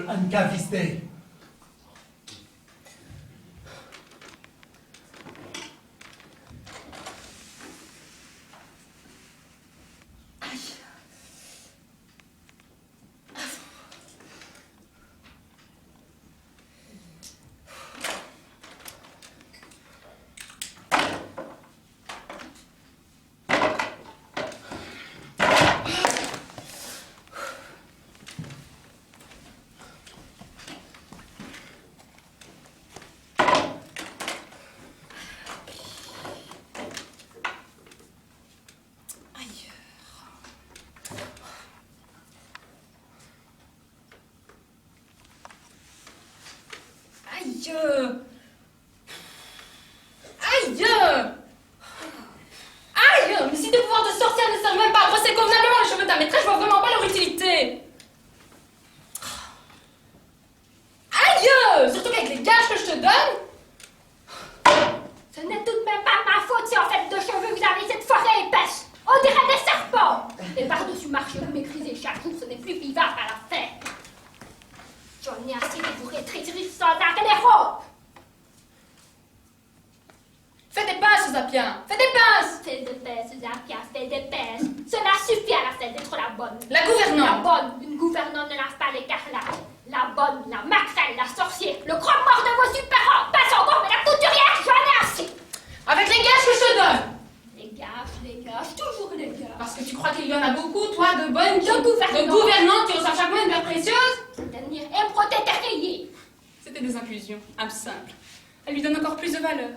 Anka Viste. Aïe! Mais si de pouvoir de sorcière ne sert même pas à brosser convenablement les cheveux de ta maîtresse, je vois vraiment pas leur utilité. Aïe! Surtout qu'avec les gages que je te donne. Ce n'est tout de même pas ma faute si en fait de cheveux vous avez cette forêt épaisse. On dirait des serpents. Et par-dessus marcher, vous m'écrisez chaque jour, ce n'est plus vivable à la fête. J'en ai assez de vous rétrécir sans arrêt les robes. Fais des pinces, Zapien! Fais des pinces! Fais des pinces, Zapia, fais des pinces. Cela suffit à la fête d'être la bonne. La gouvernante! La bonne, une gouvernante ne lave pas l'écarlate. La bonne, la maquerelle, la sorcière, le croque-mort de vos super-hommes. Passe encore, mais la couturière, j'en ai assez. Avec les gages que je te donne! Les gages, toujours les gages. Parce que tu crois qu'il y en a beaucoup, toi, de bonnes De gouvernantes qui reçoivent chaque mois une pierre précieuse? C'est-à-dire improtétérier. C'était des inclusions, âme simple. Elle lui donne encore plus de valeur.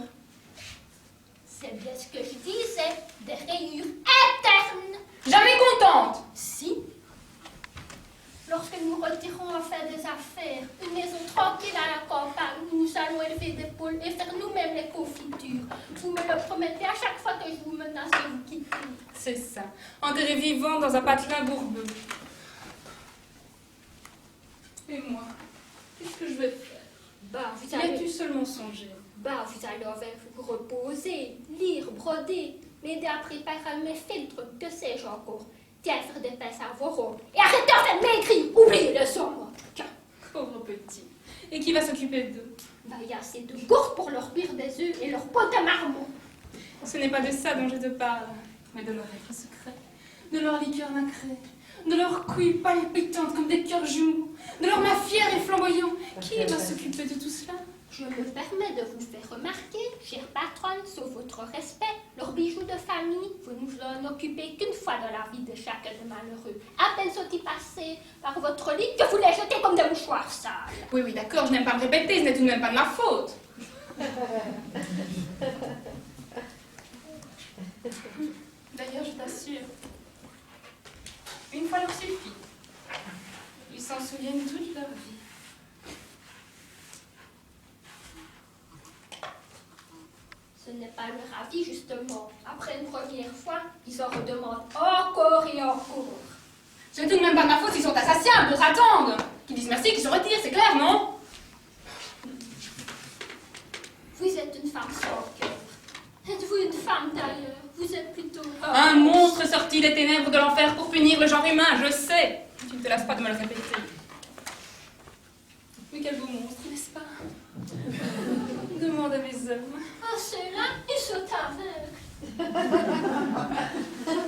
C'est bien ce que je dis, c'est des rayures internes. Jamais contente! Si. Lorsque nous retirons à faire des affaires, une maison tranquille à la campagne, nous allons élever des poules et faire nous-mêmes les confitures. Vous me le promettez à chaque fois que je vous menace de vous quitter. C'est ça. Enterré vivant dans un patelin bourbeux. Et moi, qu'est-ce que je vais faire? Bah, vous Y allez... as-tu seulement songé? Bah, vous allez vous reposer, lire, broder, m'aider à préparer mes filtres, que sais-je encore. Tiens, faire des pinces à vos robes. Et arrêtez en fait maigrir, oubliez le son, moi. Pauvre petit. Et qui va s'occuper d'eux? Bah, il y a assez de gourdes pour leur cuire des œufs et leur pot de marmot. Ce n'est pas de ça dont je te parle, mais de leur être secret, de leur liqueur nacrée, de leurs couilles palpitantes comme des cœurs jumeaux, de leurs mains fiers et flamboyants. Qui va s'occuper de tout cela? Je me permets de vous faire remarquer, chère patronne, sauf votre respect, leurs bijoux de famille, vous ne vous en occupez qu'une fois dans la vie de chacun de malheureux. À peine sont-ils passés par votre lit que vous les jetez comme des mouchoirs sales. Oui, d'accord, je n'aime pas me répéter, ce n'est tout de même pas de ma faute. D'ailleurs, je t'assure, une fois leur suffit. Ils s'en souviennent toute leur vie. Ce n'est pas leur avis, justement. Après une première fois, ils en redemandent encore et encore. Ce n'est tout de même pas de ma faute s'ils sont assassins, d'autres attendent. Qu'ils disent merci, qu'ils se retirent, c'est clair, non? Vous êtes une femme sans cœur. Êtes-vous une femme d'ailleurs? Vous êtes plutôt... Un monstre sorti des ténèbres de l'enfer pour punir le genre humain, je sais. Tu ne te lasses pas de me le répéter. Mais quel beau monstre, n'est-ce pas? Demande à mes hommes. Ah, ceux-là, ils sont aveugles.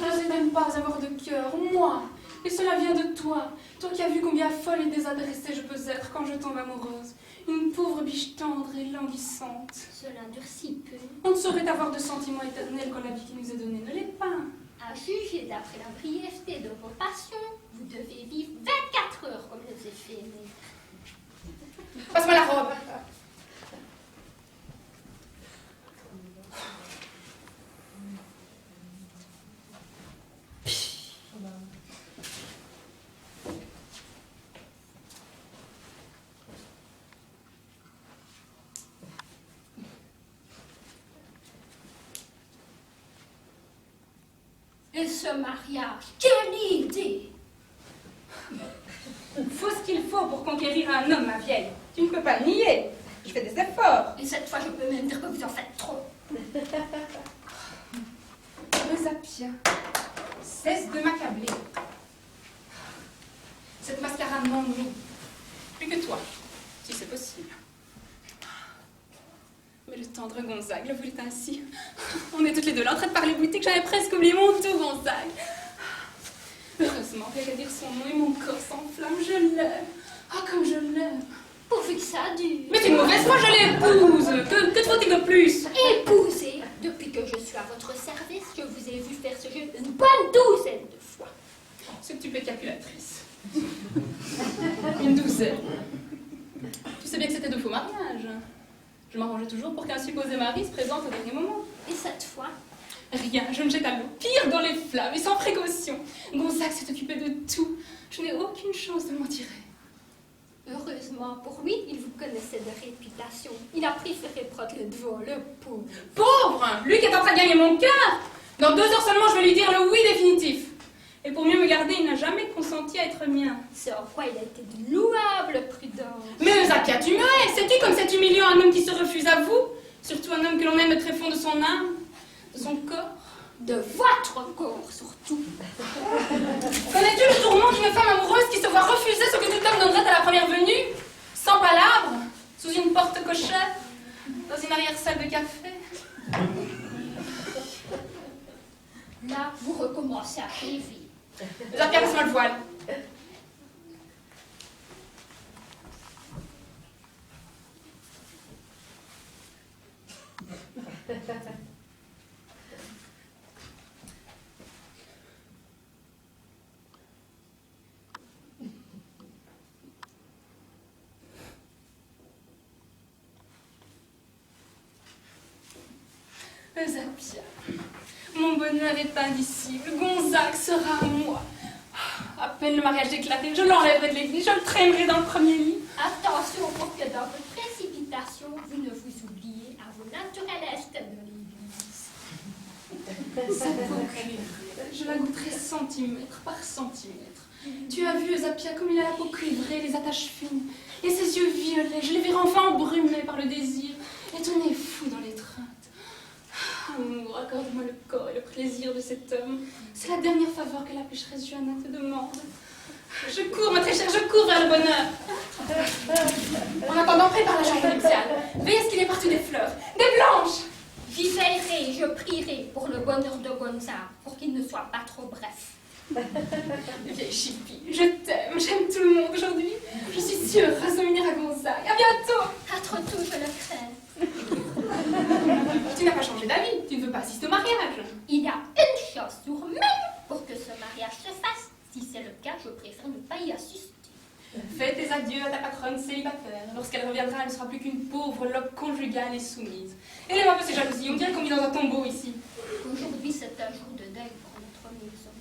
Je n'aime pas avoir de cœur, moi. Et cela vient de toi. Toi qui as vu combien folle et désintéressée je peux être quand je tombe amoureuse. Une pauvre biche tendre et languissante. Cela dure si peu. On ne saurait avoir de sentiments éternels quand la vie qui nous est donnée ne l'est pas. À juger d'après la brièveté de vos passions, vous devez vivre 24 heures comme les éphémères. Passe-moi la robe. Et ce mariage, quelle idée! Faut ce qu'il faut pour conquérir un homme, ma vieille. Tu ne peux pas le nier. Je fais des efforts. Et cette fois, je peux même dire que vous en faites trop. Zapia, cesse de m'accabler. Cette mascarade m'ennuie. Plus toi, si c'est possible. Mais le tendre Gonzague le voulait ainsi. On est toutes les deux là en train de parler boutique, j'avais presque oublié mon doux Gonzague. Heureusement, rien qu'à dire son nom et mon corps s'enflamme, je l'aime. Ah, comme je l'aime. Pourvu que ça dure. Mais c'est une mauvaise foi, je l'épouse. Que te faut-il de plus? Épousez, depuis que je suis à votre service, je vous ai vu faire ce jeu une bonne douzaine de fois. Stupide calculatrice. Une douzaine. Tu sais bien que c'était de faux mariages. Je m'arrangeais toujours pour qu'un supposé mari se présente au dernier moment. Et cette fois, Rien, je me jette à l'eau, pire dans les flammes et sans précaution. Gonzague s'est occupé de tout. Je n'ai aucune chance de m'en tirer. heureusement pour lui, il vous connaissait de réputation. Il a préféré prendre le devant, le pauvre. Pauvre! Lui qui est en train de gagner mon cœur! Dans 2 heures seulement, je vais lui dire le oui définitif. Et pour mieux me garder, il n'a jamais consenti à être mien. C'est en quoi il a été de louable prudence. Mais Zakia, tu me hais! Sais-tu comme c'est humiliant un homme qui se refuse à vous? Surtout un homme que l'on aime le tréfonds de son âme, de son corps. De votre corps, surtout. Connais-tu le tourment d'une femme amoureuse qui se voit refuser ce que tout homme donnerait à la première venue? Sans palabre, sous une porte cochère, dans une arrière-salle de café. Là, vous recommencez à rêver. Zakia, laisse-moi le voile. Zapia, mon bonheur est indicible. Gonzague sera à moi. À peine le mariage déclaré, je l'enlèverai de l'église, je le traînerai dans le premier lit. Attention pour que dans votre précipitation, vous ne vous oubliez à vos naturels esthètes de l'église. Cette peau cuivrée, je la goûterai centimètre par centimètre. Tu as vu Zapia comme il a la peau cuivrée, les attaches fines, et ses yeux violets, je les verrai enfin embrumés par le désir, et ton nez fou dans l'étreinte. Amour, accorde-moi le corps et le plaisir de cet homme. C'est la dernière faveur que la pécheresse Johanna te demande. Je cours, ma très chère, je cours vers le bonheur. En attendant, prépare la journée nuptiale. Veille à ce qu'il ait partout des fleurs, des blanches. J'y veillerai, je prierai pour le bonheur de Gonzague, pour qu'il ne soit pas trop bref. Vieille chipie, je t'aime, j'aime tout le monde aujourd'hui. Je suis si heureuse de venir à Gonzague. À bientôt. À trop tôt, je le crains. Tu n'as pas changé d'avis, tu ne veux pas assister au mariage. Il y a une chance sur 1000 pour que ce mariage se fasse. Si c'est le cas, je préfère ne pas y assister. Fais tes adieux à ta patronne célibataire. Lorsqu'elle reviendra, elle ne sera plus qu'une pauvre loque conjugale et soumise. Élève un peu ses jalousies, on dirait qu'on vit dans un tombeau ici. Aujourd'hui, c'est un jour de deuil pour notre maison.